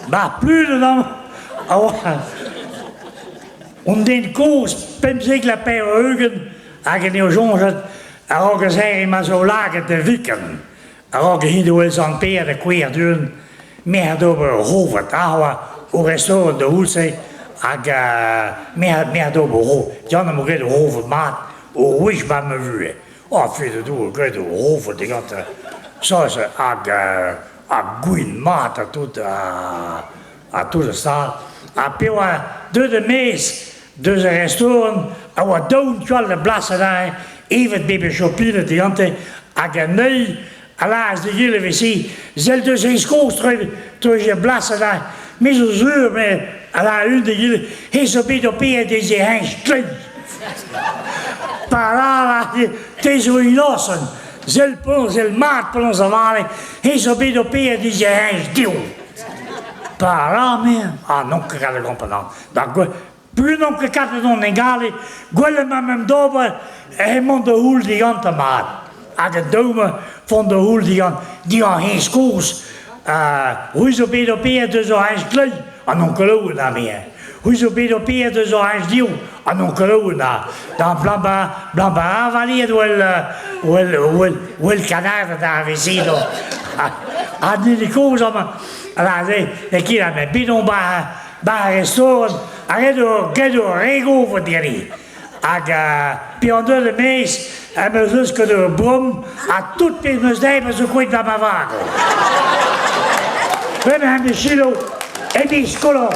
Maar plus dan... Und den Kurs, beim Segler per Augen, als je zo'n zegt, en je zei maar zo lagen te wikken. En je hier zo'n peren kweer doen, meer door hoofd houden, hoe restaurant de hoed zei, meer door hoofd. Jan moet je de hoofd maat, hoe is bij me vuur. Oh, vind je door, ik de hoofd, die gaat zoals goede maat, tot de staat. En puis, door de mees, door de restaurant, en wat doen, wel de blassen daar, even bij de shopping, die ganten, en nu, helaas, de hele wc, zelfs dus geen schoolstruiven, toen je blassen daar, met zo'n zuur, met, helaas, de hele, hij zo bij de peer, die ze heen klein. Parala, het is zo in lossen, zelf maat voor onze waling, hij zo bij de peer, die ze heen stil. Parla, man. Ah, non che cade compagnon. Più non che cade non egali, quello met mijn dober, hij moet de hoel die gaan te maken. En de domen van de hoel die gaan geen schoos. Hoe zo bij de peer, dus zo hij is klein, en non geloven daar meer. Hoe zo bij de peer, dus zo hij is nieuw, en non geloven daar. Dan blijkbaar avaliert wel kanader daar weer zien. En niet de koos allemaal. Allora, ik hier met binnen bij een restaurant, en ik doe regel voor die niet. En pionder de mees, en mijn zusje door een brom, en tot met mijn stijven zo goed naar mijn wagen. We hebben hem de chilo en die scholo.